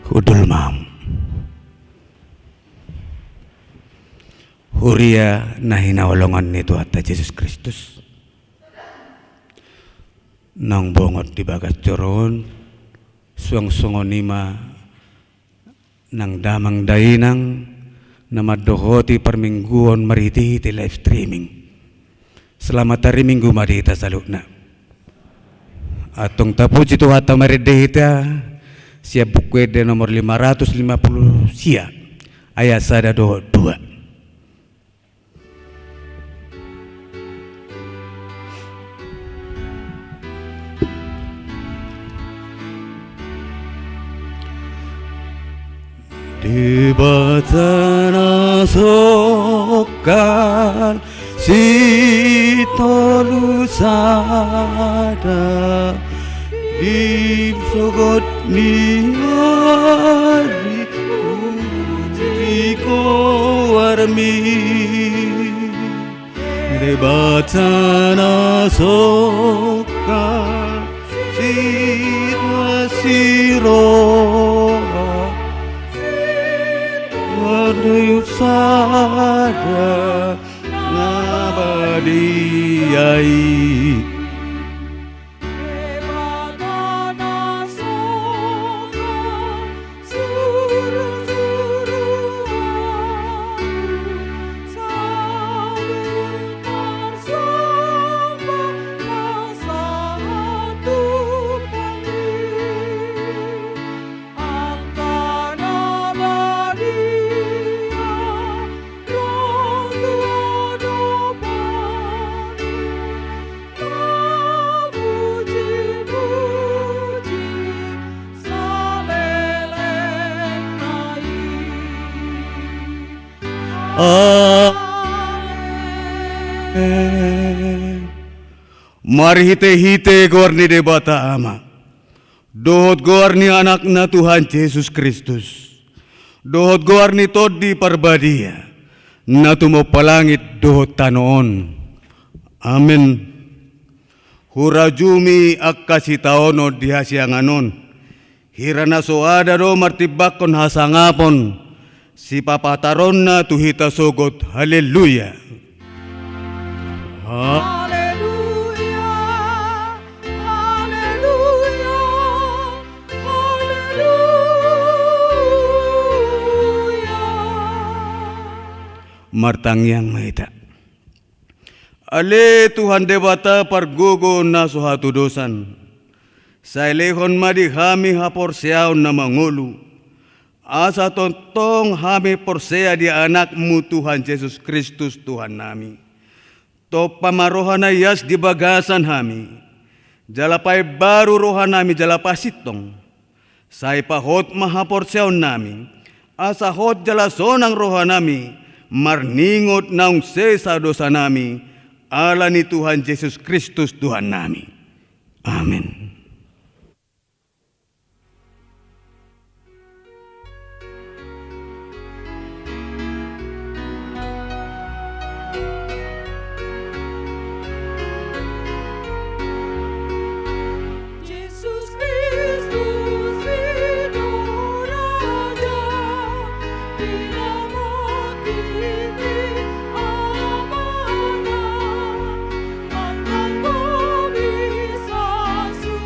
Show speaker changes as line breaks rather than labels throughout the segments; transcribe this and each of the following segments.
Udul mam Huria na hinawalongan ni Tuhan Yesus Kristus nang bongot di bagas coron suang-sungon nima nang damang dainang na madohoti permingguan mariti ti live streaming. Selamat hari Minggu marita salukna. Atong tapuji tu hata maridehita sia bukwede nomor 550 sia ayat sada 2. Di batana sokal si tolusada di sogot ni hari uji ko warmi di batana sokal si siro Adayuk sada nabadiyai Mari hite-hite gorni debata ama. Dohot gorni anak na Tuhan Yesus Kristus. Dohot gorni todi parbadia. Na tumo palangit dohot tanoon. Amen. Hurajumi akkasitaono dihasyanganon. Hirana soada do martibakon hasangapon. Si papataron na tuhita sogot. Haleluya. Martangyang mahita. Ale Tuhan debata pargogo na suhatu dosan. Sa ilehon madi hami haporseaw na mangulu. Asa tontong hami porsea di anakmu Tuhan Yesus Kristus Tuhan nami. To pamarohan na yas di bagasan hami. Jalapay baru rohan nami jalapasitong. Say pahot mahaporseaw nami. Asa hot jalasonang rohan nami. Marningot naung sesa dosa nami, ala ni Tuhan Yesus Kristus Tuhan nami. Amin.
Sasu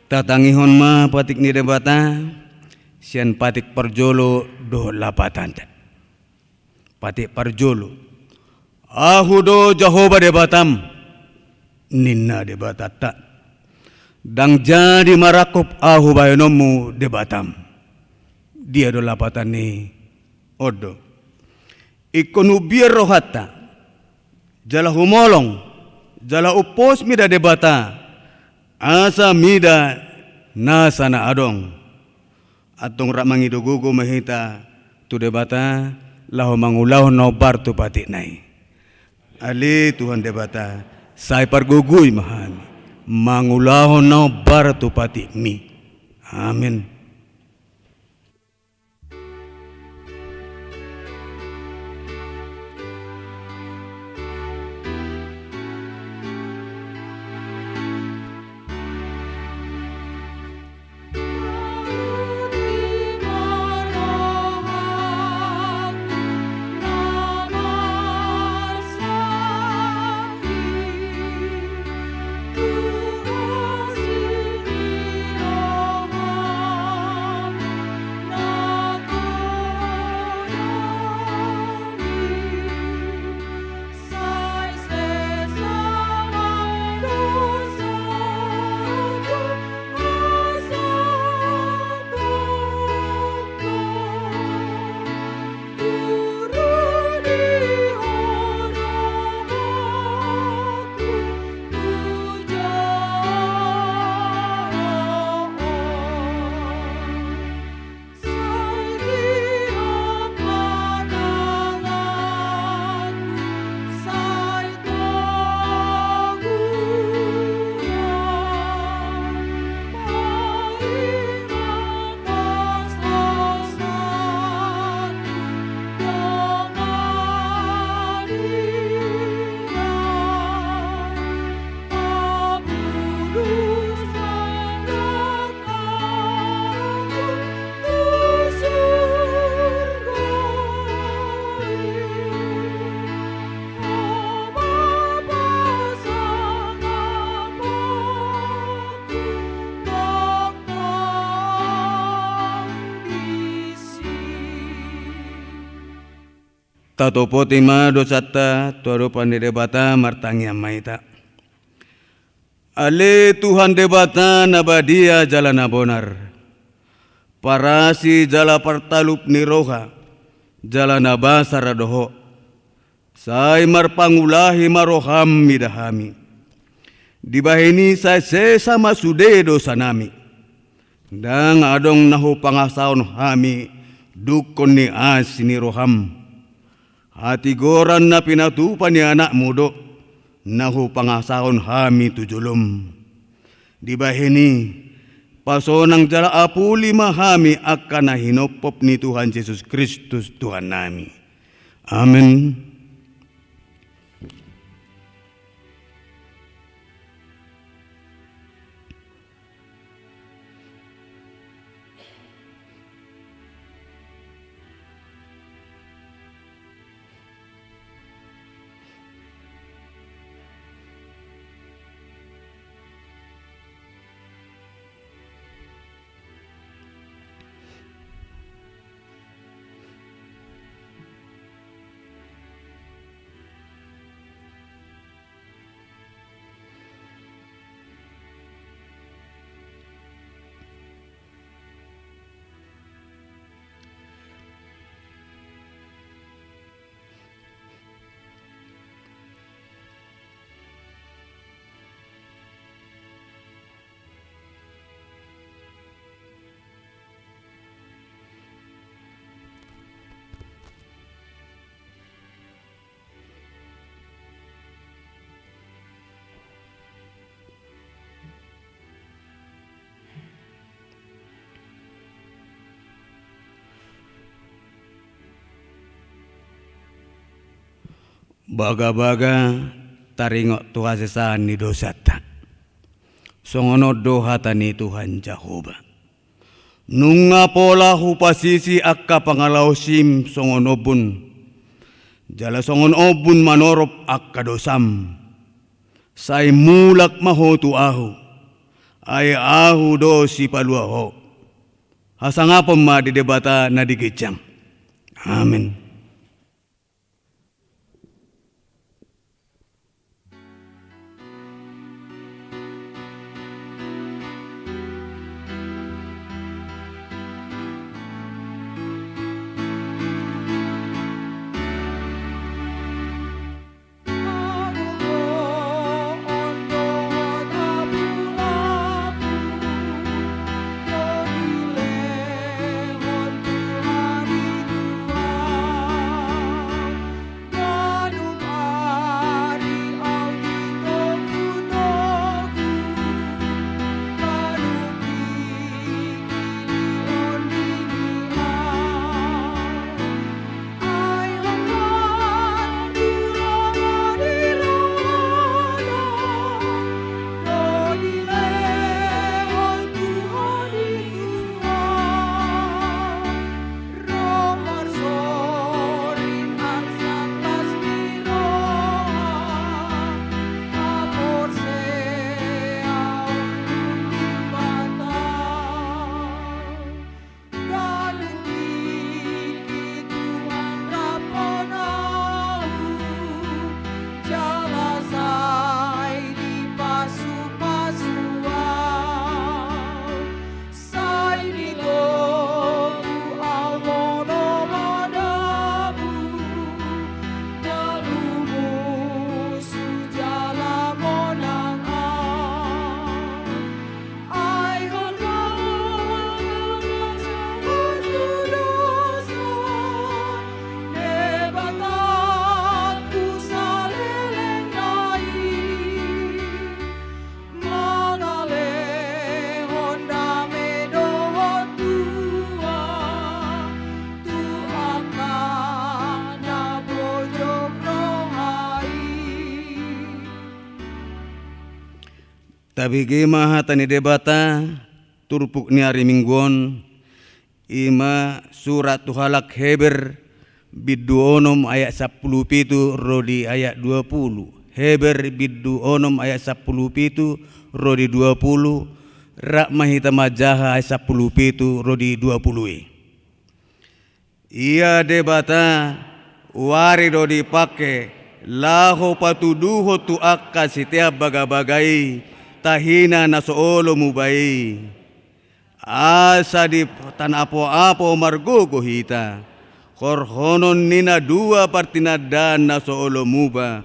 Tatangihon ma patik ni debata sian patik parjolo do lapatan. Patik parjolo ahu do Jehovah debatam ninna debatata dang jadi marakop ahu bayanomu debatam dia do lapatan ni odo ikonu biar rohata jala humolong jala upos mida debata asa mida nasana adong atong ramangido gugo mahita tu debata lahu mangulau nobar tu patik nai ali Tuhan debata sai pargugui mahami mangulau nobar tu patik mi amin. Tatopo tima dosata tuaro pandedebata martangya maita. Ale Tuhan debata nabadia jalan abonar. Parasi jala partalup ni roha. Jalan abasara doho. Sai marpangulahi maroham midahami. Dibahini sai sesama sudedo sanami. Dang adong nahu pangasaon hami dukon ni asini roham. Hati goran na pinatupan ni anak mudo nahu pangasahon hami tujulum. Dibahini pasonang jala apuli mahami akan na hinopop ni Tuhan Yesus Kristus Tuhan nami. Amin. Baga-baga taringok Tuhan sesaan ni dosata. Songono dohata ni Tuhan Jehovah. Nunga pola hupasisi akka pangalausim songono bun. Jala songon obun manorop akka dosam. Say mulak mahotu ahu. ay ahu do si paluaho. Hasangapon ma di debata na digijang. Amen. Tapi gema hatani debata turpuk ni hari mingguan ima surat tuhalak Heber biddu onom ayat 10 pitu rodi ayat 20. Heber biddu onom ayat 10 pitu rodi 20. Rak mahita majaha ayat 10 pitu rodi 20. Ia debata wari rodi pake laho patuduho tu akka setiap baga-bagai tahina na soolo mubai asa di tanapo-apo margogo hita korhonon nina dua partinadan na soolo muba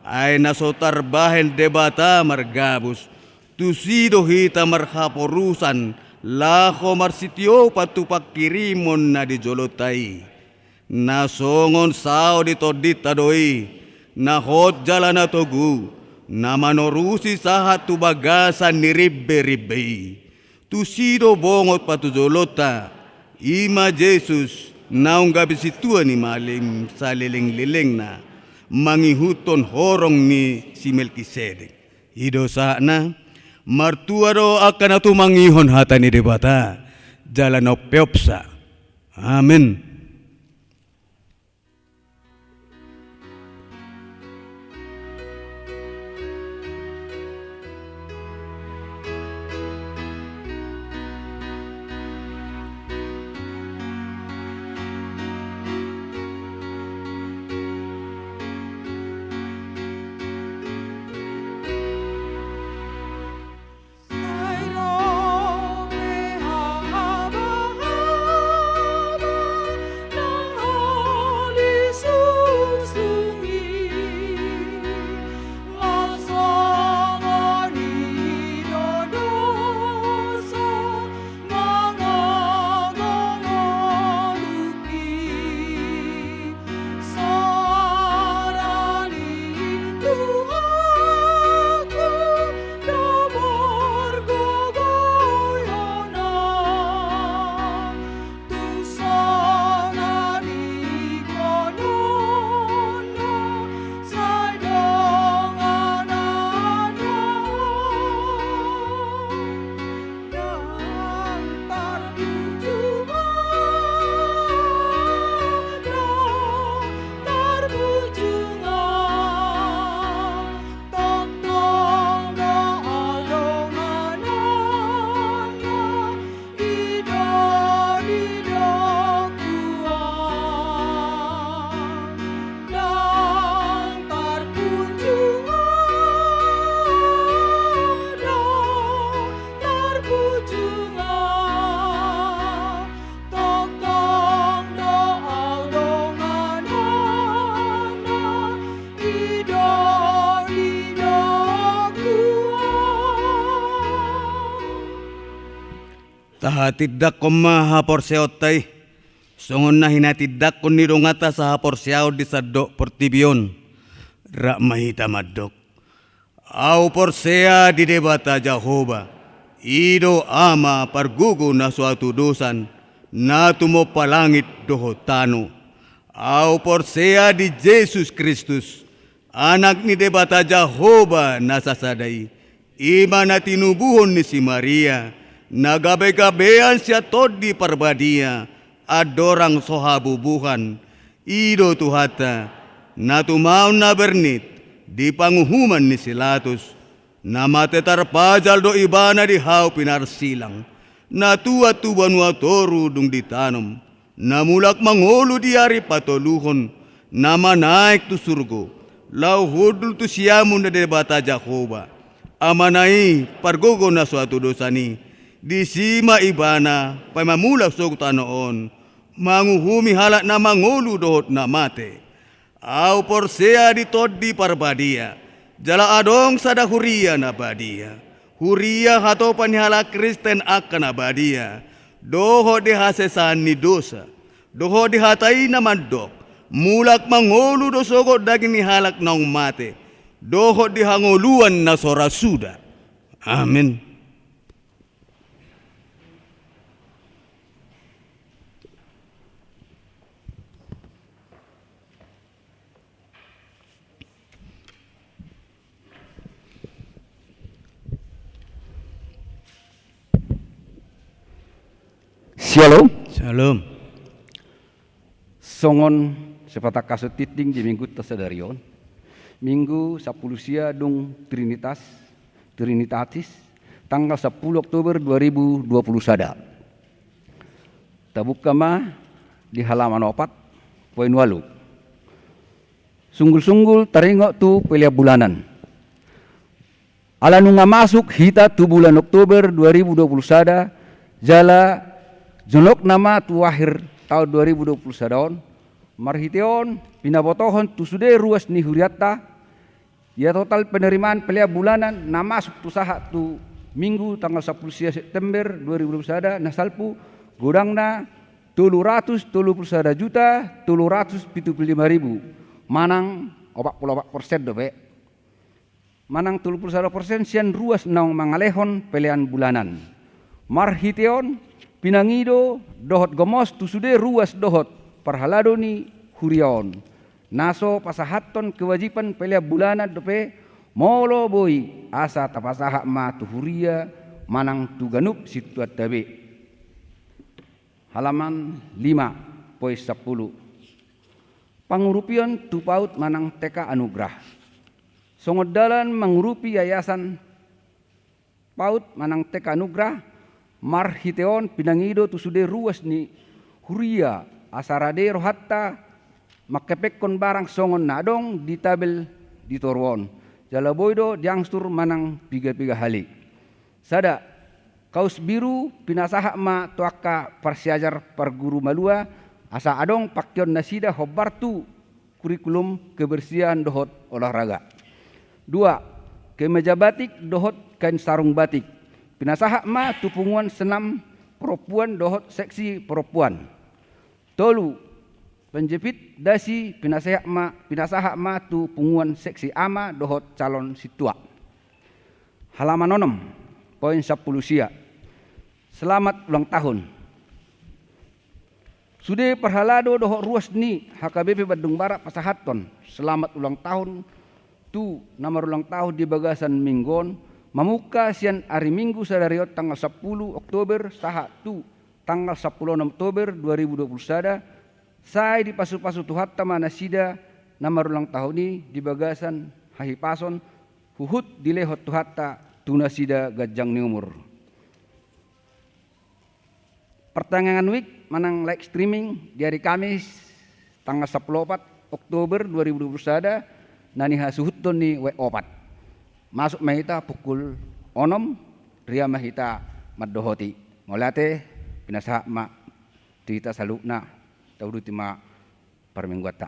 ay nasotarbahen debata margabus tusido hita marhaporusan laho marsityo patupak kirimon na di jolotai nasongon sao di todita doi nahot jala na togu na manorusi sahat tu bagasan ni ribbe-ribbe tu sido bongot patujolota ima Jesus naung gabi situa ni malim saliling-liling na mangihuton horong ni si Melkisedek ido sana martuaro akan atu mangihon hata ni debata jalan opeopsa. Amin. Tahatidak ko mahapor seotay. Songon na hinatidak ko nirungata sa hapor siyaw di saddo portibyon. Ra mahita madok. Au porsea di debata Jehovah. Ido ama pargugo na suatu dosan. Na tumo palangit dohotano. Au porsea di Jesus Kristus. Anak ni debata Jehovah na sasadai. Ima na tinubuhon ni si Maria. Nagabe-gabean siya tod di parbadia. Adorang sohabubuhan. Ido tuhata. Natumaw na bernit. Di panguhuman ni Silatus. Na matetarpajal do ibana di haw pinarsilang. Natua-tuban watoru dung ditanom. Namulak mangolo di ari patoluhon. Namanaik tu surgo. Lau hudul tu siyamun na debata Jehovah. Amanai pargogo na suatu dosani. Di sima ibana pamamulak sog tanoon. Manguhumi halak na mangolo dohot na mate. Au porsea di tod di parbadia. Jala adong sada huria na badia. Huria hato panihala Kristen akan na badia. Doho di hasesan ni dosa. Doho di hatai na mandok. Mulak mangolu do sogot daging ni halak naong mate. Doho di hangoluan na sorasuda. Amen.
Shalom.
Shalom.
Songon sepatak kasut titing di minggu tasadarion. Minggu 10 sia dung Trinitatis tanggal 10 Oktober 2020 sada. Tabuk kama di halaman 4 poin 8. Sunggul-sunggul taringok tu pelia bulanan. Ala nunga masuk hita tu bulan Oktober 2020 sada jala jonok nama tu akhir tahun 2020 sadaon marhiteon pinabotohon tu sude ruas ni huriatta ya total penerimaan pelia bulanan na masuk tu saha tu minggu tanggal 10 September 2020 sada nasalpu godangna 331 juta 375.000 manang 44% dobe manang 31% sian ruas naong mangalehon pelean bulanan marhiteon pinangido dohot gomos tu sude ruas dohot parhalado ni hurion. Naso pasahaton kewajiban pelia bulanan dope molo boy asa tapasaha ma tu huria manang tu ganup situat tabe. Halaman 5 poin 10. Pangurupion tu paut manang TK Anugrah. Songodalan mangurupi yayasan paut manang TK Anugrah marhiteon pinangido tu sude ruas ni huria asarade rohatta makepekon barang songon nadong di tabel di torwon jala boydo diangstur manang piga-piga halik sada kaus biru pinasaha ma tuaka parsiajar parguru malua asa adong pakyon nasida hobartu kurikulum kebersihan dohot olahraga 2 kemeja batik dohot kain sarung batik pinasaha ma tupunguan senam perempuan dohot seksi perempuan. Tolu penjepit dasi pinasaha ma tupunguan seksi ama dohot calon situa. Halaman 6 poin 10 sia. Selamat ulang tahun. Sude perhalado dohot ruas ni HKBP Bandung Barat pasahaton. Selamat ulang tahun tu nama ulang tahun di bagasan minggon. Mamuka sian hari Minggu sadariot tanggal 10 Oktober saha tu tanggal 10 Oktober 2020 sada saya di pasu-pasu tuhatta manasida nama ulang tahun ini di bagasan hahipason huhut dilehot tuhatta tunasida gajang ni umur. Pertengahan week manang live streaming di hari Kamis tanggal 14 Oktober 2020 sada nani hasuhuton ni we 4. Masuk mahita pukul 6 ria mahita maddohoti molate pinasaha ma tita salukna tauduti ma parmingguata.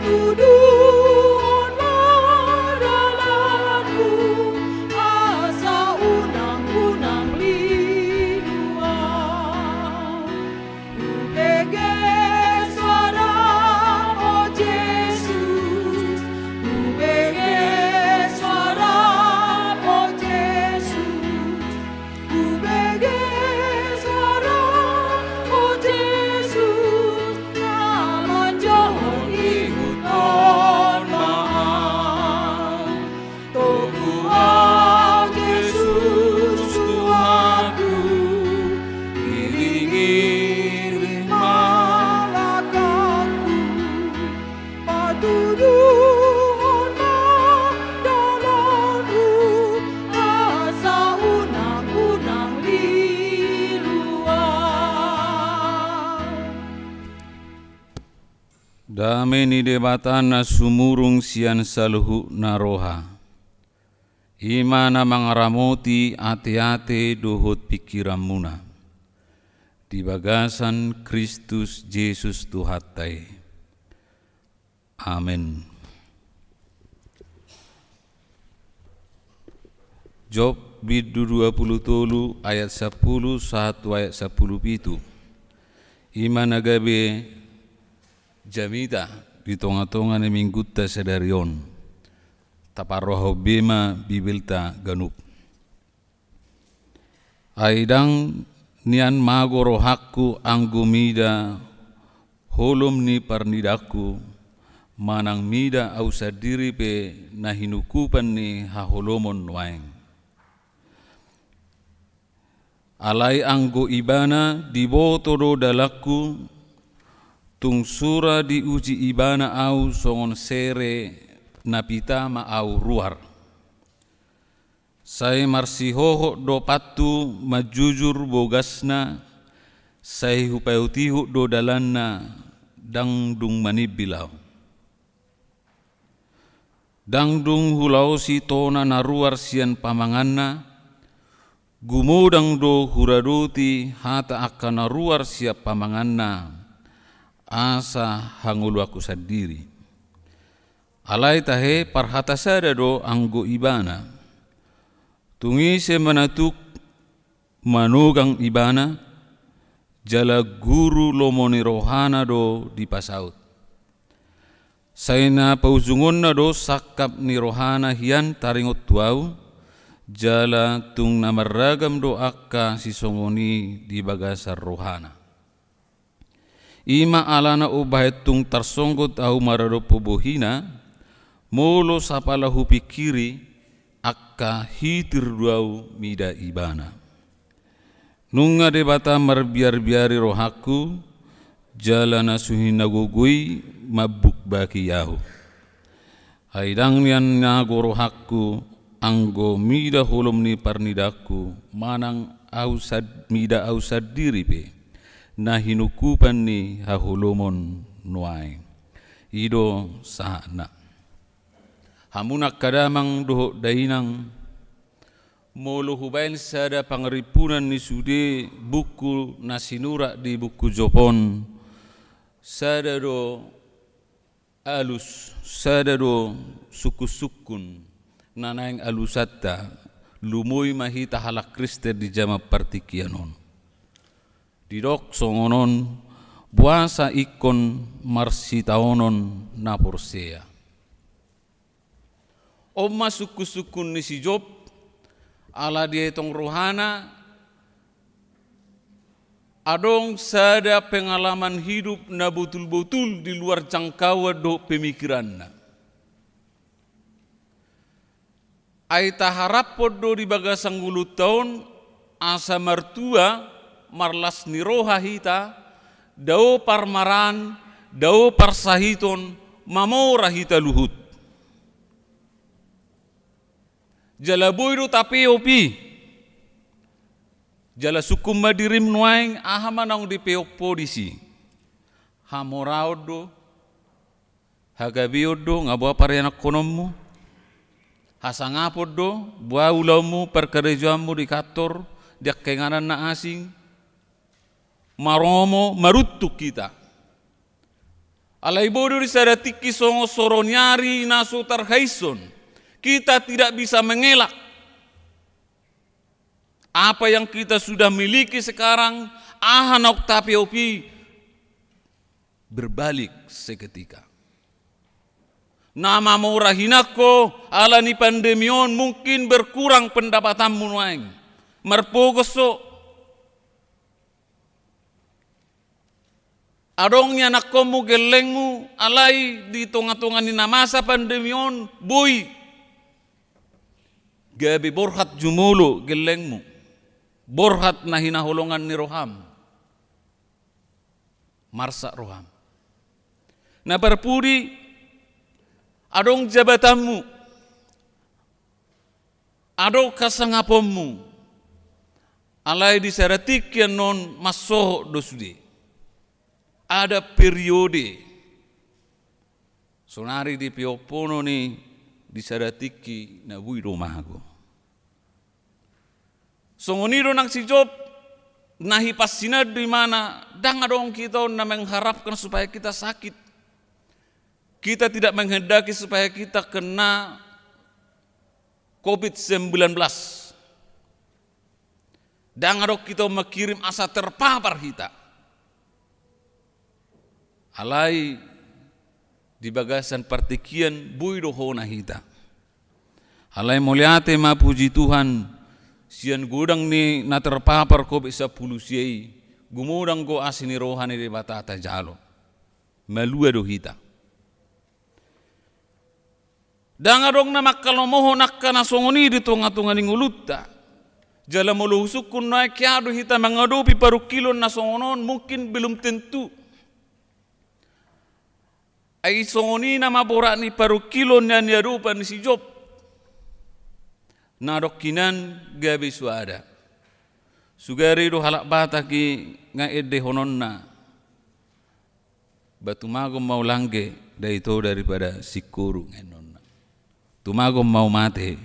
patuduhon madalanku asa unang-unang liluang ubege suara oh Yesus ubege suara oh Yesus ubege suara oh Yesus naman John iguton maang Tugu ang Yesus Tuhanku iring-iring malakatku patuduhon madalanku asa unang-unang liluang.
Dame ni debatan na sumurung sian saluhu na roha. Ima na mangaramoti ate-ate dohot pikiran muna. Di bagasan Kristus Yesus Tuhatai. Amin. Job bidu 27 ayat 10 1 ayat 10 pitu. Ima nagabe jamita di tonga-tonga ni minggutta sedarion taparroho bema bibilta ganup aidang nian magoro hakku anggumida holom ni parnidaku manang mida ausadiri pe nahinukupan ni haholomon waeng alai anggo ibana diboto do dalaku tung sura diuji ibana au songon sere napita ma au ruar. Sai marsihoho do patu majujur bogasna, sai hupautihu do dalanna dangdung manibilau. Dangdung hulau si tona naruar sian pamanganna, gumudang do huraduti hata akan naruar siap pamanganna. Asa hangulu aku sadiri alai tahe parhata sada do anggo ibana tungi se manatuk manugang ibana jala guru lomoni rohana do di pasaut saina pauzungon na do sakap ni rohana hian taringot tuau jala tung namaragam do akka sisongoni di bagasar rohana ima alana ubahet tung tarsonggot au marado pubuhina molo sapala hupikiri akka hitir duau mida ibana nunga debata marbiar-biari rohaku jalana suhina gugui mabuk baki yahu haidang nian nago rohaku anggo mida holom ni parnidaku manang ausad mida ausad diri pe na hinukupan ni hahulomon nuai ido sahana hamunak kadamang doho dainang molo hubail sada pangeripunan ni sude buku nasinura di buku Jopon sada do alus sada do suku-sukun nanaing alusatta lumui mahita halak Kristen di jama partikianon didok songonon buasa ikon marsitaonon na porsea Oma suku-sukun ni si Job ala dia tong rohana adong sada pengalaman hidup na betul-betul di luar jangkauan do pemikiranna aita harap podo di bagasang 10 tahun asa martua marlas ni roha hita dao parmaran dao parsahiton mamora hita luhut jala boyro tapi opi jala sukum madirim nuaing ahamanang di peokpo disi hamoraudo hagabiodo ngabua parianak konommu hasangapodo bua ulamu perkerejamu di kantor diak kenganan na asing maromo marutuk kita Alai bodoh di sadatiki songo soronyari naso tarhaison. Kita tidak bisa mengelak apa yang kita sudah miliki sekarang. Ahanok tapi opi berbalik seketika. Nama mau rahinako alani pandemion mungkin berkurang pendapatanmu naing. Merpogoso adongnya nakomu gelengmu alai di tonga-tonga ni masa pandemion boy gabi borhat jumulu gelengmu borhat nahina holongan ni roham marsa roham na perpudi adong jabatanmu adong kasangaponmu alai disaratik yang non masoh dosudi. Ada periode sonari di piopono ni disadatiki na bui romago. Songonido nang si Job nahi pasina di mana dang adong kita na mengharapkan supaya kita sakit. Kita tidak menghendaki supaya kita kena COVID-19. Dang adong kita mengirim asa terpapar kita. Alai di bagasan partikian bui dohona hita. Alai moliate ma puji Tuhan sian gudang ni na terpapar ko bisa pulusiai gumudang go asini rohani de batata jalo. Malua do hita. Dangadong na makalomoho nakana songoni di tonga-tonga ni ngulutta. Jala muluhusukun na kiado hita mangadopi paru kilon na songonon mungkin belum tentu. Ay songoni na mabora ni paru kilon na niyarupan ni si Job. Nadokinan gabi suada. Sugari do halak bata ki nga edde honon na. Batumagom mau langge daito daripada sikuru ngenon na. Tumagom mau mate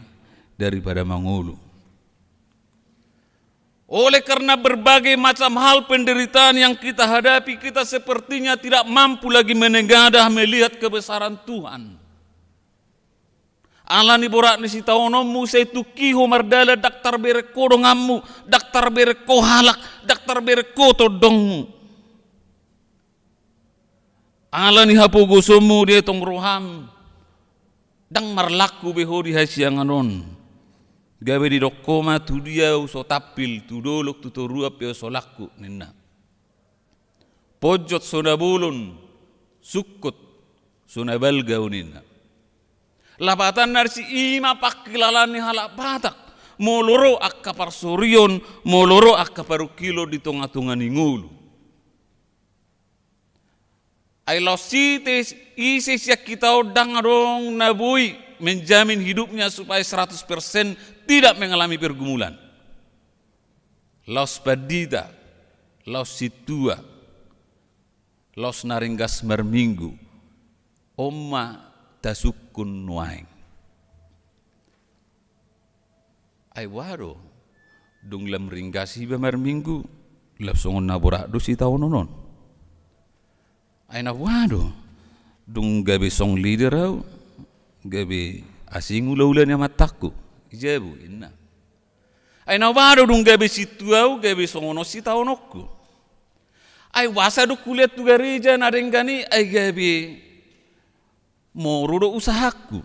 daripada mangulu. Oleh karena berbagai macam hal penderitaan yang kita hadapi, kita sepertinya tidak mampu lagi menengadah melihat kebesaran Tuhan. Allah ni borak ni si taonomu saya tukiho mardala daktar bere kodongamu, daktar bere ko halak, daktar bere ko todongmu. Allah ni hapugosomu dia tong roham, dang marlaku behori hasianganon. Gawe di dokoma tu dia uso tapil tu dolok tu torua peo solaku nina. Pojot sona bulun sukut sona balga unina. Lapatan narsi ima pakilalani halak batak. Moloro akka parsorion, moloro akka parukilo di tonga-tonga ningulu. Ay lausite isi siak kita odang adong nabui menjamin hidupnya supaya 100% tidak mengalami pergumulan. Laos padida, laos situa, laos naringgas marminggu, oma tasukun nuaing. Ay waro, dung lam ringgasi ba marminggu, lapsongon naborak dosi tahun nonon. Ay na wado, dung gabi song leader au, gabi asing ula-ula ni mataku. Ijabu inna. Ay nawaro dung gabi situau gabi songono sitaonokku. Ay wasa do kuliah tu gereja narenggani ay gabi moro do usahaku.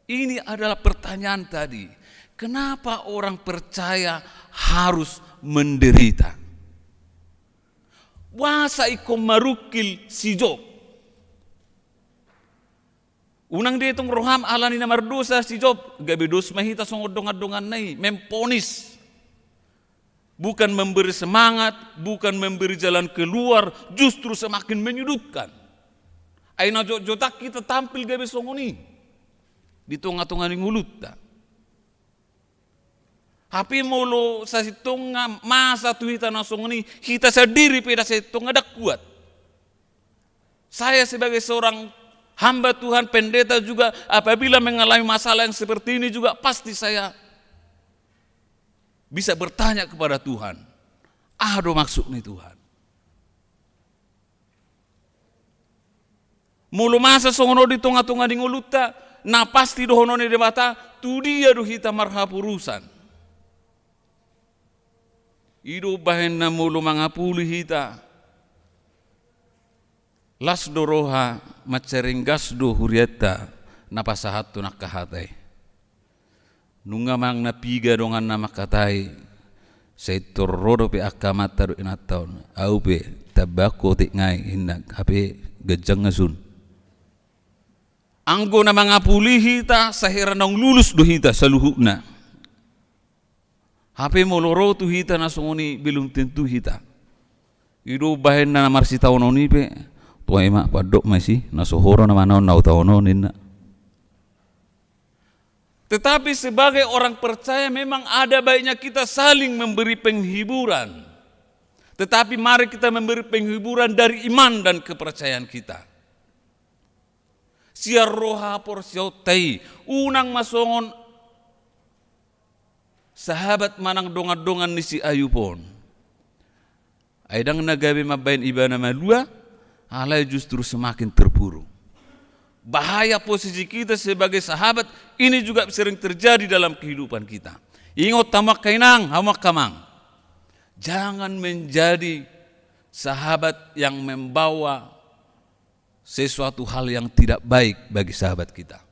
Ini adalah pertanyaan tadi. Kenapa orang percaya harus menderita? Wasa ikom marukil si Job. Unang ditong roham ala ni namar dosa si Job gabi dos mahita song odong-odongan nai memponis, bukan memberi semangat, bukan memberi jalan keluar, justru semakin menyudutkan. Aina jotak kita tampil gabi songoni di tongah-tongah ni ngulutta. Hapi molo sa sitonga masa tu hita na songoni hita sendiri peda sitonga dak kuat. Saya sebagai seorang hamba Tuhan, pendeta juga apabila mengalami masalah yang seperti ini juga pasti saya bisa bertanya kepada Tuhan. Aduh maksud nih Tuhan. Mulu masa songono di tonga-tonga di nguluta, na pasti dohono ni debata, tu dia do hita marhapurusan. Ido bahen na mulu mangapuli hita. Las doroha macerenggas do hurieta napasahat tu nakahatai. Nunga mang napiga dongan nama katai. Seitor rodo pe akamata do inataon. Au pe tabako tik ngai hindak hape gejang ngasun. Anggo na mangapuli hita sahira nang lulus do hita saluhukna. Hape moloro tu hita nasongoni belum tentu hita. Ido bahen na marsi taononi pe. Tua emak padok masih nasohoro nama naon nau taono nina. Tetapi sebagai orang percaya memang ada baiknya kita saling memberi penghiburan. Tetapi mari kita memberi penghiburan dari iman dan kepercayaan kita. Siar roha por siautai unang masongon sahabat manang dongan-dongan ni si Ayupon. Aidang nagabe mabain ibana malua. Alai justru semakin terpuruk. Bahaya posisi kita sebagai sahabat ini juga sering terjadi dalam kehidupan kita. Ingat tamak kainang, hamak kamang. Jangan menjadi sahabat yang membawa sesuatu hal yang tidak baik bagi sahabat kita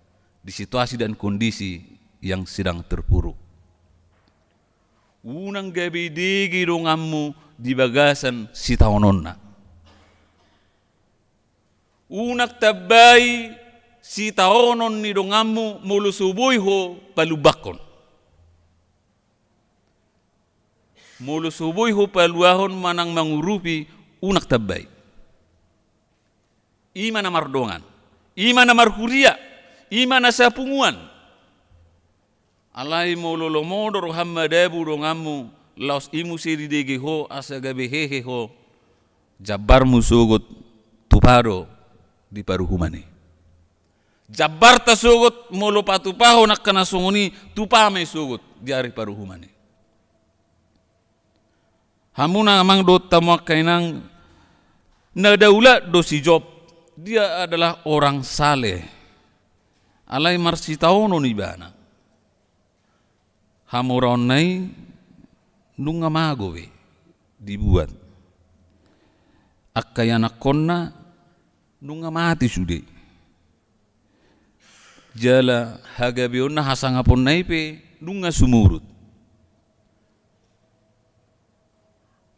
di situasi dan kondisi yang sedang terpuruk. Unang gabi digi dongammu di bagasan si taononna. Unak tabai si taonon ni dongamu mulu subuhi ho palubakon. Mulu subuhi ho paluahon manang mangurupi unak tabai. Ima na mardongan, ima na marhuria, ima na sapunguan. Alai mulu lomodor hammadabu dongamu laos imu siri dege ho asagabe hehe ho jabar musugut tuparo di paruhumani. Jabar ta sugut molo patupaho nak kana sunguni tupame sugut di ari paruhumani. Hamuna amang do tamak kainang nadaula do si Job. Dia adalah orang saleh. Alai marsi taono ni bana. Hamuron nai nunga magowe dibuat. Akkayana konna nunga mati sude. Jala hagabionna hasangapon naipe nunga sumurut.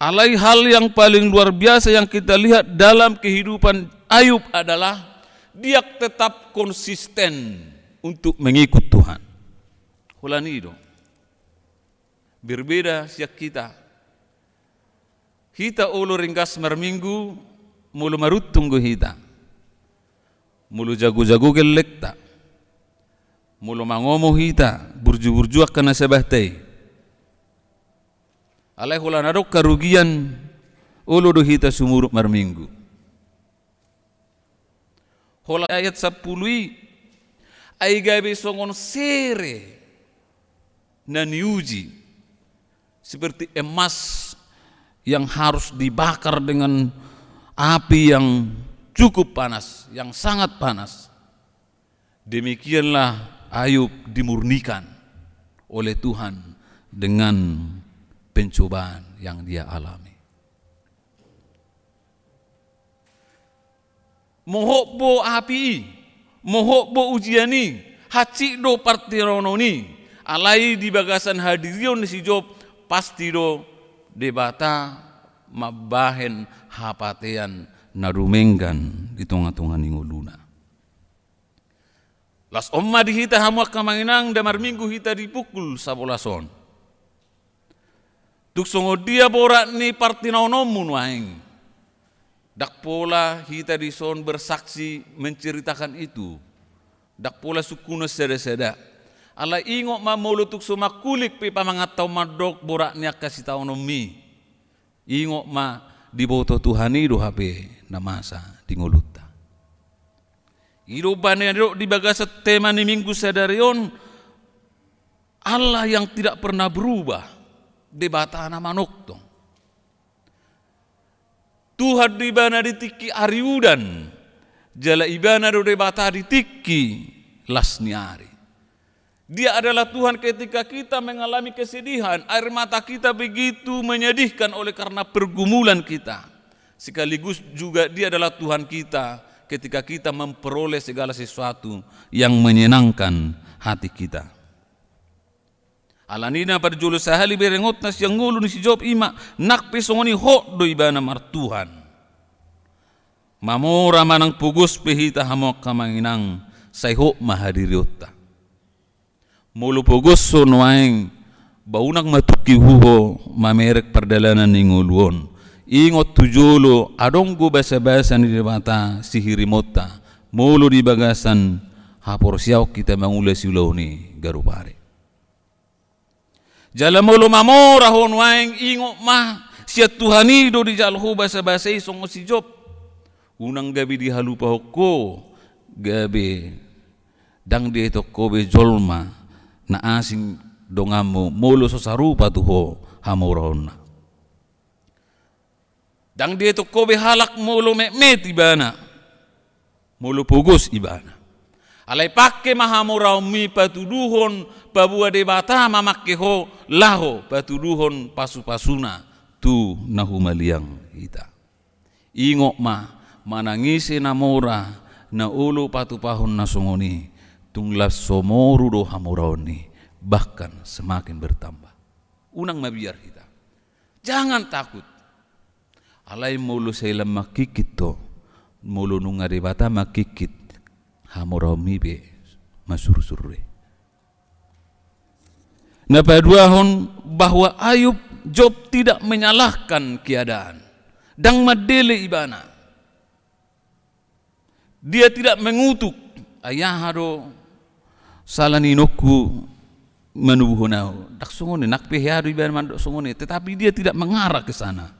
Alai hal yang paling luar biasa yang kita lihat dalam kehidupan Ayub adalah dia tetap konsisten untuk mengikut Tuhan. Hulanido. Berbeda siap kita. Kita ulu ringkas marminggu mulu marut tunggu hita. Mulu jago-jago gelekta. Mulu mangomo hita. Burju-burju akan nasabahtai. Alai hulanadok karugian ulu do hita sumuruk marminggu. Hola ayat 10 ay gabe songon sere naniuji seperti emas yang harus dibakar dengan api yang cukup panas, yang sangat panas. Demikianlah Ayub dimurnikan oleh Tuhan dengan pencobaan yang dia alami. Mohokbo api, mohokbo ujiani, haci do partirononi, alai di bagasan hadirion si Job pasti do debata mabahen hapatean narumenggan di tengah-tengah ningoluna. Las omma dihita hamuak kamanginang damar minggu hita dipukul sabolason. Tuk songo dia borak ni partinonomun waing. Dak pola hita dison bersaksi menceritakan itu. Dak pola sukuna seda-seda. Ala ingok ma molutuk suma kulik pe pamangatau madok borak niak kasih taonomi. Ingok ma diboto Tuhan ido hape namasa dingoluta. Ido bane di bagasat tema ni minggu sadarion Allah yang tidak pernah berubah. Debata nama noktong. Tuhan di bana ditiki ariudan Jala ibana do debata ditiki lasniari. Dia adalah Tuhan ketika kita mengalami kesedihan, air mata kita begitu menyedihkan oleh karena pergumulan kita. Sekaligus juga dia adalah Tuhan kita ketika kita memperoleh segala sesuatu yang menyenangkan hati kita. Alanina pada julu sahali berengotnas yang ngulu ni si Job ima nak pesongoni ho do ibana mar Tuhan. Mamora manang pugus pehita hamok kamanginang sayho mahadiriota. Mulu pugus sonoaing baunak matuki huho mamerek perdalanan ninguluon. Ingot tujolo adonggo basa-basa ni debata sihirimota. Mulu di bagasan hapor siaw kita mangula siulaw ni garupare. Jala mulu mamora honwaing ingot mah siya Tuhanido di jalho basa-basa isong si Job. Unang gabi di halupa hoko gabi dang di ito kobe jolma na asing dongamu mulu sosarupa tuho hamurahon na. Dang di ito kobe halak mulu mekmet ibana mulu pugus ibana. Alay pakke mahamuraw mi patuduhon pabua debata mamakkeho laho patuduhon pasu-pasuna tu nahumaliang ita. Ingok ma manangisi namora na ulo patupahon na sungoni tunglas somoru do hamuraoni bahkan semakin bertambah. Unang mabiar kita. Jangan takut. Alay mulu sailam makikit to. Mulu nunga debata makikit. Hamuraomi be masursurre. Napaduahon bahwa Ayub Job tidak menyalahkan keadaan. Dang madele ibana. Dia tidak mengutuk ayahado salaninoku menubuhonau. Dak sungone nak pehadu ibana mandok sungone, tetapi dia tidak mengarah ke sana.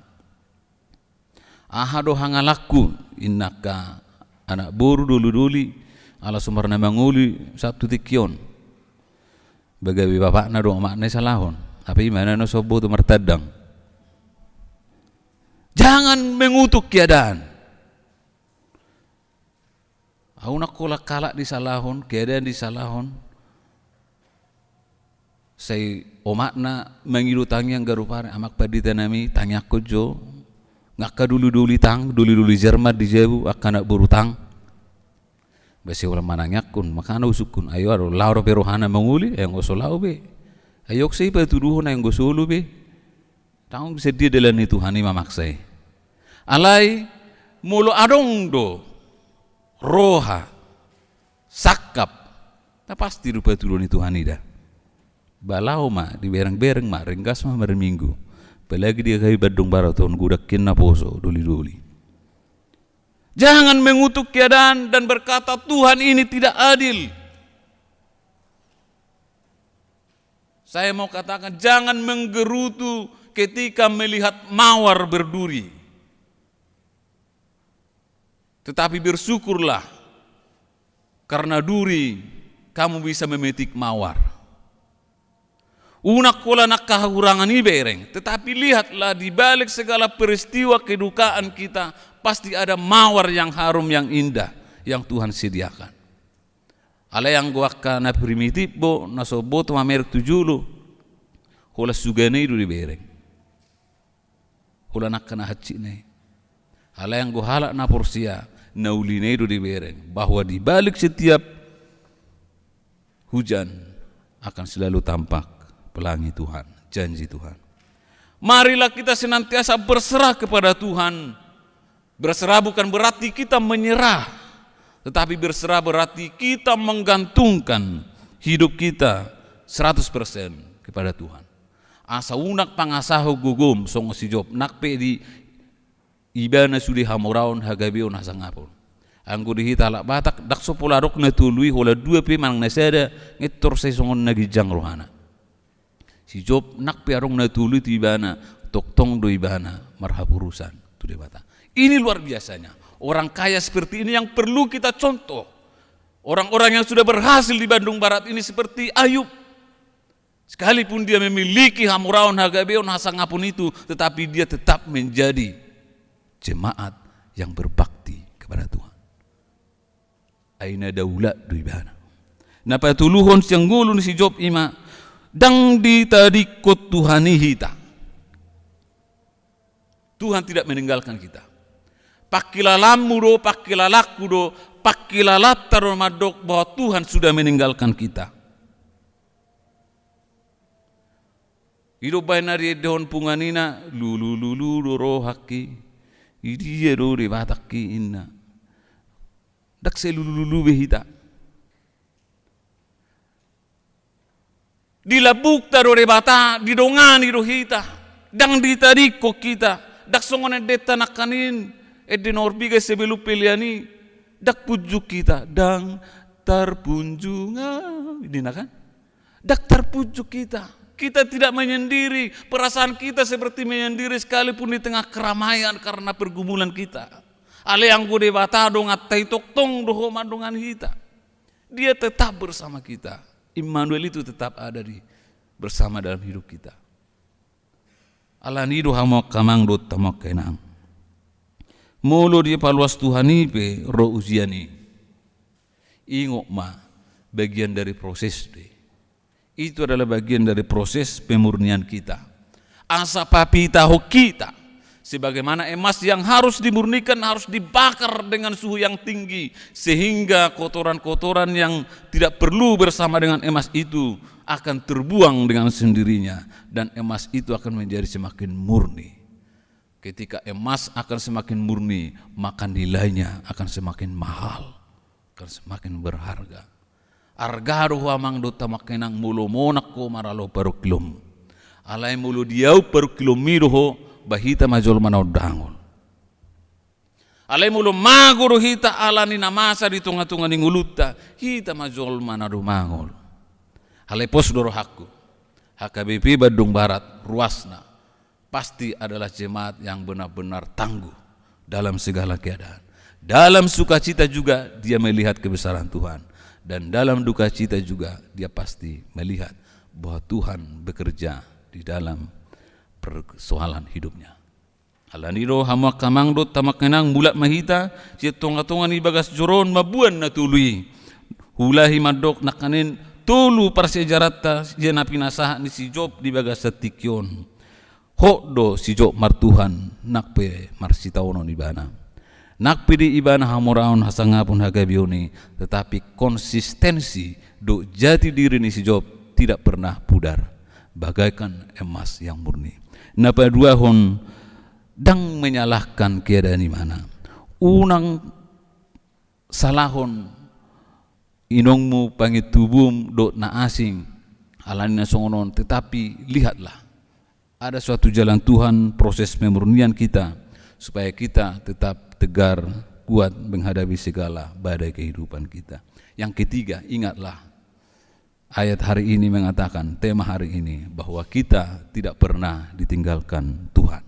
Ahado hangalaku innaka anak boru dulu-duli ala sumarna manguli sabtu tikion. Bagawi bapak na do makna salahon. Tapi mana no sobo tu martadang. Jangan mengutuk keadaan. Aku nak kolak kalak di salahon, keadaan di salahon. Saya omakna mengilutang yang garupare amak padita nami tanya ko jo. Ngaka dulu-duli tang, dulu-duli jermat di jebu akan nak berutang. Besi ulam mananyak kun, makana usukun. Ayo aro lauro perohana menguli, yang gosolau be. Ayok say patuduhon yang gosolu be. Taong sedih dalam itu hani mamaksay. Alay mulo adong do roha sakap. Ta pasti rupa turun itu hani dah. Balau ma di bereng-bereng ma renggas ma mereminggu. Pelagi dia kai Badung Barat tahun gudakin na poso duli-duli. Jangan mengutuk keadaan dan berkata Tuhan ini tidak adil. Saya mau katakan jangan menggerutu ketika melihat mawar berduri. Tetapi bersyukurlah karena duri kamu bisa memetik mawar. Unak kola nak kahurangan ibereng, tetapi lihatlah di balik segala peristiwa kedukaan kita pasti ada mawar yang harum yang indah yang Tuhan sediakan. Ala yang guakka na primitif bo na soboto mamer tujulo, kola sugane itu ibereng, kola nak kena haci ne. Ala yang gohalak na porsia na uline itu ibereng, bahwa di balik setiap hujan akan selalu tampak pelangi Tuhan, janji Tuhan. Marilah kita senantiasa berserah kepada Tuhan. Berserah bukan berarti kita menyerah, tetapi berserah berarti kita menggantungkan hidup kita 100% kepada Tuhan. Asa unak pangasaho gugum songo si Job nak pe di ibana sudi hamuraon hagabeon hasangapon. Anggo dihita lak batak dak sopolarok na tului hola dua pe manang nasada ngetor say songon nagijang rohana. Si Job nak piarong na tulu tu ibana toktong do ibana marhapurusan tu debata. Ini luar biasanya. Orang kaya seperti ini yang perlu kita contoh. Orang-orang yang sudah berhasil di Bandung Barat ini seperti Ayub. Sekalipun dia memiliki hamuraon hagabeon hasangapun itu, tetapi dia tetap menjadi jemaat yang berbakti kepada Tuhan. aina daulat do ibana. Na patuluhon siyang ngulun si Job ima, dang ditadikot Tuhani hita. Tuhan tidak meninggalkan kita. Pakilalamu do, pakilalaku do, pakilalap taruh madok bahwa Tuhan sudah meninggalkan kita. Hidup bainari dehon punganina lulu do rohaki, idi do de bataki inna. Dak se lulu behita. Dilabuk taruh de bata, didongani do hita, dang ditadiko kita. Dak songon deta nakanin edenorbige sebelu peliani dak pujuk kita dang terpunjunga ini kan dak terpujuk kita tidak menyendiri, perasaan kita seperti menyendiri sekalipun di tengah keramaian karena pergumulan kita. Ale yang gede batado ngatai toktong doho mandungan kita, dia tetap bersama kita. Immanuel itu tetap ada bersama dalam hidup kita. Alani do hamok kamang do tamok kenang. Molo dia paluas Tuhani pe ro ujiani. Ingok ma bagian dari proses de. Itu adalah bagian dari proses pemurnian kita. Asa papi tahu kita. Sebagaimana emas yang harus dimurnikan harus dibakar dengan suhu yang tinggi. Sehingga kotoran-kotoran yang tidak perlu bersama dengan emas itu akan terbuang dengan sendirinya. Dan emas itu akan menjadi semakin murni. Ketika emas akan semakin murni, maka nilainya akan semakin mahal, akan semakin berharga. Argaro hamang do tamakenang mulo monak ko maralo paruklum. Alay mulo diau paruklumiro ho bahita majol manau dangol. Alay mulo maguro hita alani namasa di tunga-tunga ni nguluta hita majol manadu mangol. Alay pos doro hakku. HKBP Bandung Barat ruasna pasti adalah jemaat yang benar-benar tangguh dalam segala keadaan. Dalam sukacita juga dia melihat kebesaran Tuhan. Dan dalam duka cita juga dia pasti melihat bahwa Tuhan bekerja di dalam persoalan hidupnya. Alaniro hamak kamang do tamakenang mulat mahita si tonga-tonga ni bagas joron mabuan na tului. Hulahi madok nakanin tulu parsejarata si napinasah ni si Job di bagas satikyon. Hokdo si Job martuhan nakpe marsitawono ni bana. Nakpe di ibana hamoraon hasangapun hagabioni, tetapi konsistensi do jati diri ni si Job tidak pernah pudar bagaikan emas yang murni. Napa dua hon dang menyalahkan keadaan di mana. Unang salahon inongmu pangit tubum do na asing alani songonon, tetapi lihatlah ada suatu jalan Tuhan proses pemurnian kita supaya kita tetap tegar, kuat menghadapi segala badai kehidupan kita. Yang ketiga, ingatlah ayat hari ini mengatakan, tema hari ini, bahwa kita tidak pernah ditinggalkan Tuhan.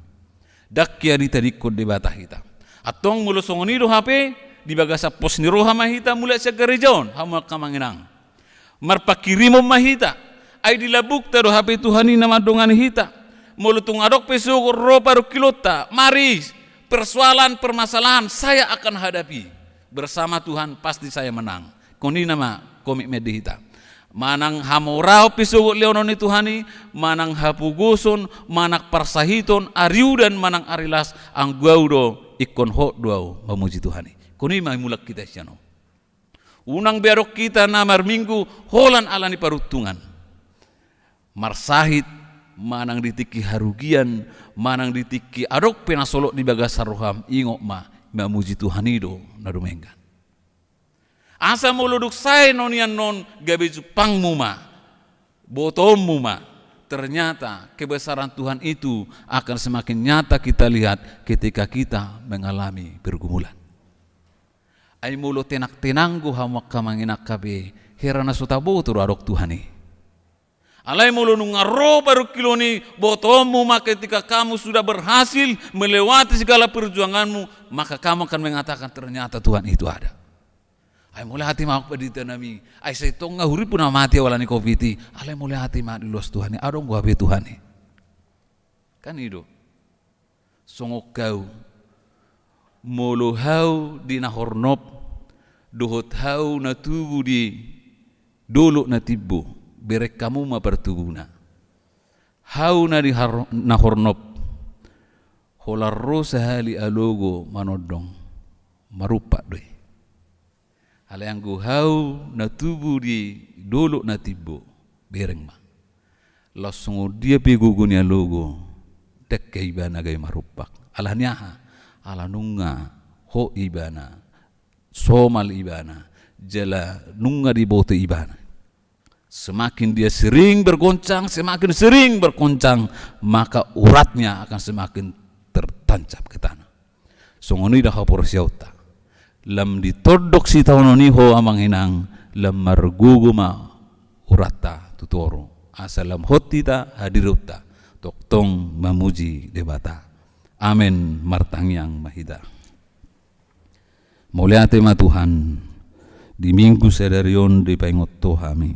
Dakya ditadikod di batah kita. Atong mulu songonido HP di bagasa pos ni roha mahita mulai sa gerejaon hamal kamanginang. Marpakirimo mahita ay dilabuk taro HP Tuhani na madongan hita. Mulu tungadok peso ropa ro kilota. Mari persoalan permasalahan saya akan hadapi bersama Tuhan, pasti saya menang. Kuni nama komik medihita. Manang hamorao piso leonon itu Tuhani, manang hapuguson, manak parsahiton, ariu dan manang arilas ang guaudo ikon ho duau memuji Tuhani. Kuni mai mulak kita siano. Unang berok kita namar minggu holan alani parutungan. Marsahit manang ditiki harugian, manang ditiki adok penasolok di bagasar roham ingok ma memuji Tuhanido nadumenggan. Asa muluduk saya nonian non gabe jupang muma, botom muma. Ternyata kebesaran Tuhan itu akan semakin nyata kita lihat ketika kita mengalami pergumulan. Ay mulo tenak tenanggo hamak kamanginak kabe herana sutabo turu adok Tuhani. Alai mulu nungaro baru kiloni botomu, maka ketika kamu sudah berhasil melewati segala perjuanganmu, maka kamu akan mengatakan ternyata Tuhan itu ada. Ay mulai hati mak pedita nami, ay say tonga huri pun mati walani koviti, alai mulai hati mak dilos Tuhan, adong gua be Tuhan. Kan itu. Songok kau mulu hau di nahornop dohot hau na tubu di dolo na tibbo berek kamu ma pertubuna hau na di na hornop holarro sahali alogo manodong marupa doi halayanggu hau na tubu di dolo na tibbo bereng ma langsung dia pegugun ya logo dek ke ibana gay marupak alahnya ala nunga ho ibana somal ibana jala nunga di boto ibana semakin dia sering bergoncang maka uratnya akan semakin tertancap ke tanah songoni dah hapor siauta lam ditodok si tahun ho amang hinang lam marguguma urata tutoro asalam hotita hadiruta toktong mamuji debata amen martangyang mahida muliate ma Tuhan di minggu sedarion di paingoto hami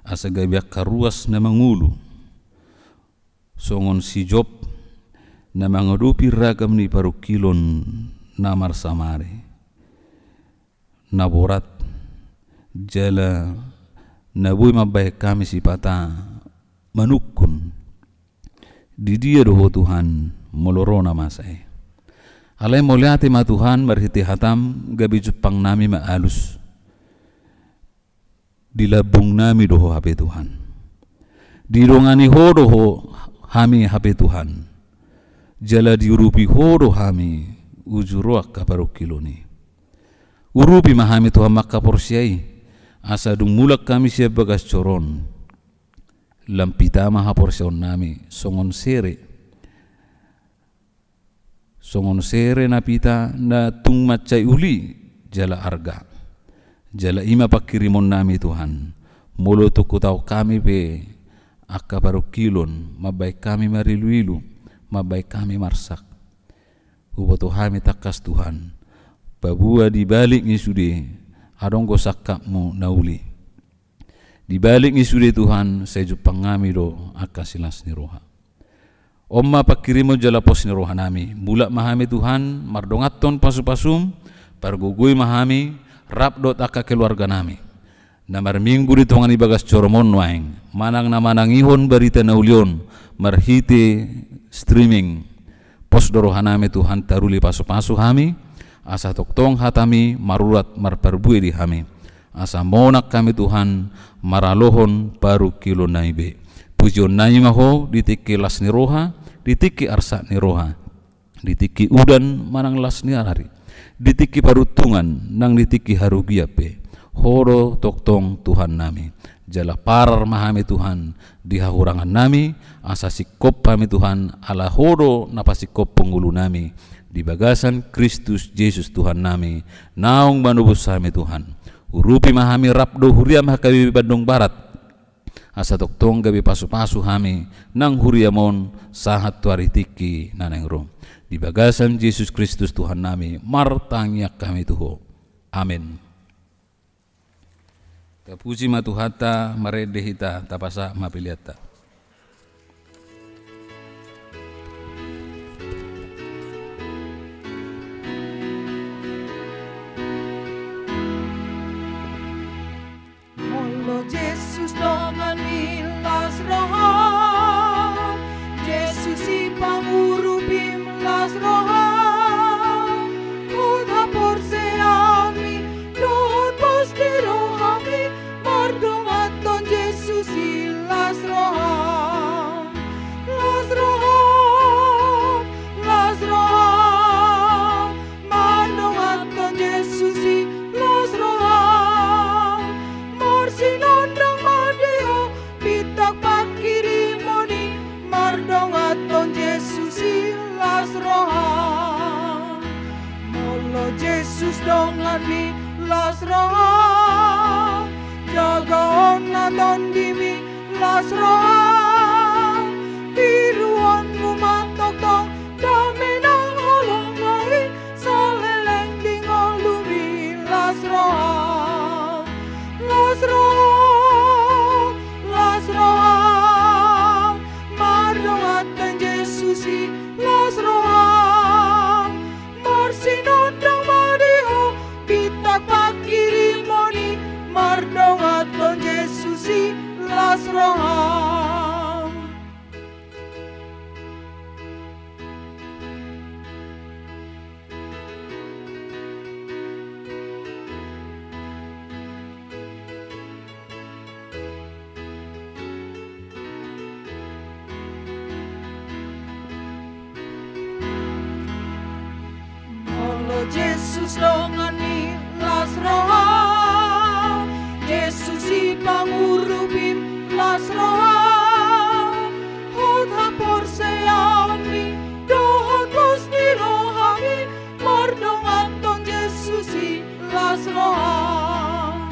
asa gabiak karuas na mangulu songon si Job na mangadupi ragam ni parukilon na marsamare naborat jala nabuy mabay kami si pata manukun di dia doho Tuhan moloro na masay alay muliate ma Tuhan marhiti hatam gabi jupang nami maalus dilabung nami doho hape Tuhan dirongani ho doho hami hape Tuhan jala diurupi ho doho hami ujuroak kaparukiloni urupi mahami Tuhan maka porsiai asa dung mulak kami siya bagas coron lampita maha porsion nami songon sere napita na tung macai uli jala arga jala ima pakirimon nami Tuhan molo tuku tau kami pe akka parukilon mabay kami mariluilu mabay kami marsak uboto hami takas Tuhan babua di balik ni sude adong go sakapmu nauli di balik ni sude Tuhan saya jupang ngami do akasilas ni roha omma pakirimo jala pos ni roha nami mulak mahami Tuhan mardongaton pasu-pasum pargugui mahami rapdot aka keluarga nami namar minggu di tongan ibagas coromon waing manang na manang ihon berita naulion marhite streaming pos doroha nami Tuhan taruli pasu-pasu hami asa toktong hatami marurat marparbui di hami asa monak kami Tuhan maralohon baru kilo naibe pujon nai maho ditiki las ni roha ditiki arsa ni roha ditiki udan manang las ni arari ditiki parutungan nang ditiki harugiape horo toktong Tuhan nami jala parar mahami Tuhan di hahurangan nami asa sikop kami Tuhan ala horo napasikop penggulu nami di bagasan Kristus Yesus Tuhan nami naung manubus sami Tuhan urupi mahami rapdo huriam hakabi Bandung Barat asa toktong gabi pasu-pasu hami nang huriamon sahat tuaritiki naneng rom di bagasan Yesus Kristus Tuhan nami martangyak kami tuho amin tapuji matuhata maredehita tapasa mapiliata
Yesus dengan milas roha Yesus si pangurupi milas roha Kudha porseami Lord pos di rohami Mardongaton Yesus si las roha Las roha Las roha Mardongaton Yesus si las roha Sinondang madio pitak pakirimoni mardongaton Yesus ilas roha molo Yesus dongani las roha jaga onaton dimi las roha tiruan ngumatok-tok daminang holong nai saleleng dingolumi las roha Las roha mardongaton Yesus las roha marsinondang madiho pitak paki roham. Molo Jesus dongani las roham, Jesus si pangurubim las roham, hot hapor seyaoni, dohot los di rohamin, mordong anton Jesus si las roham,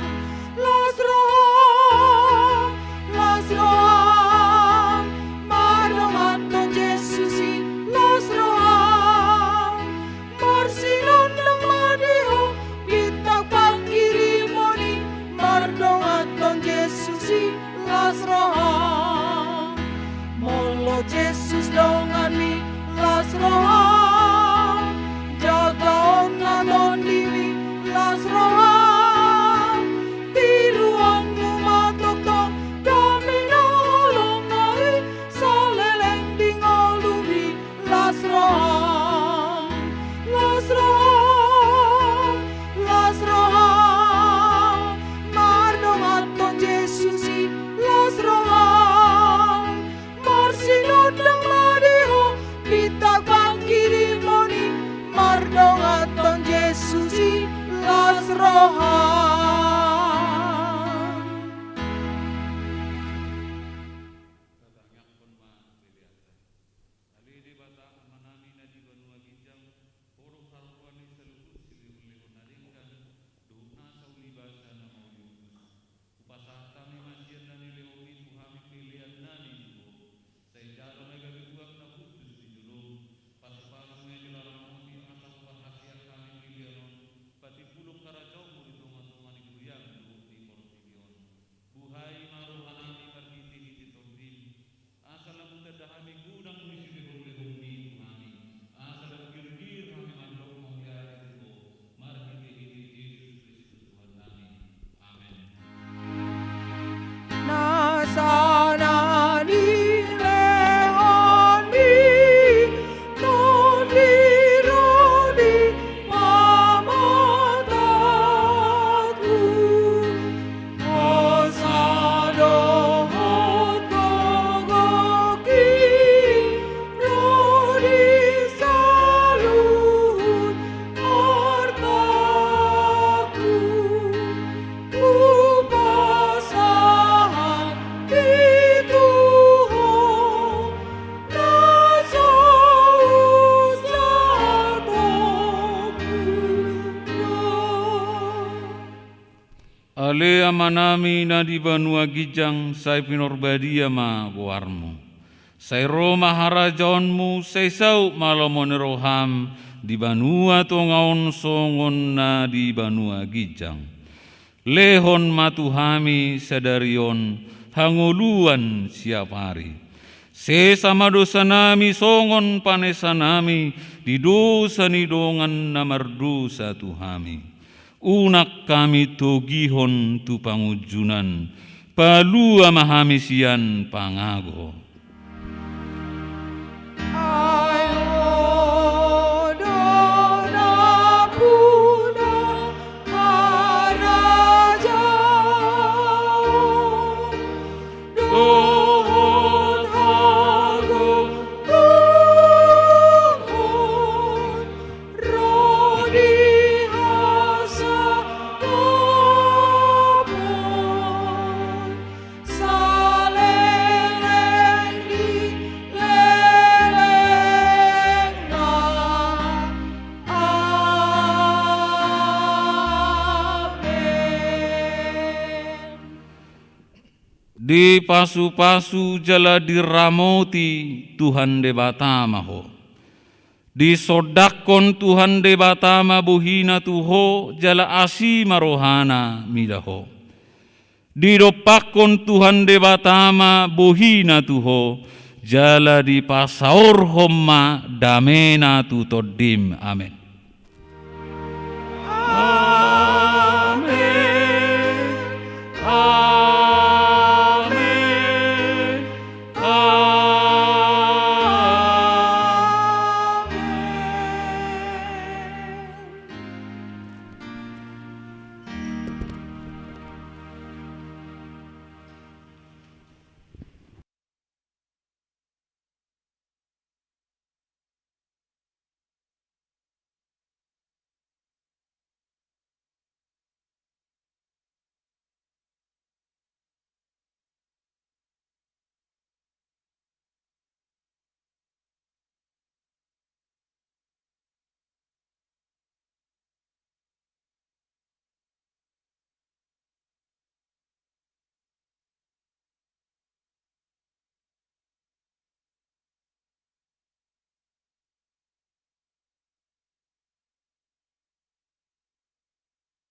las roham, las roham, mordong anton Jesus si las roham, marsilon ng madiho, bitag pangkirimoni, mardong aton Jesus si las roham. Molo Jesus dongani las roham, jagaon naton diri las roham, tiruang numatokong kami nolong nari, saleleng dingolubi las roham. Las roham, las roham, mardong aton Jesus si las roham, marsilon ng madiho, bitag pangkirimoni, mardong aton Jesus si las roham. Nasana ni leoni, noni roni mamataku, osado hotogoki, roni salut artaku, upasahan itu nasaus jatoku.
Ale amanami na di banua gijang sai pinorbadia ma buarmu. Sai Roma harajonmu sai sau malomone roham di banua tongaon songon na di banua gijang. Lehon matuhami sadarion hangoluan siap hari. Sesama dosa nami songon panesa nami di dosa nidongan namardosa tuhami. Unak kami togihon tu pangujunan, palua mahamisian pangago. Di pasu-pasu jala diramoti Tuhan de Batama ho. Di sodakon Tuhan de Batama buhina tuho jala asi marohana midaho. Di dopakon Tuhan de Batama buhina tuho jala di pasaur homma damena tu todim. Amin.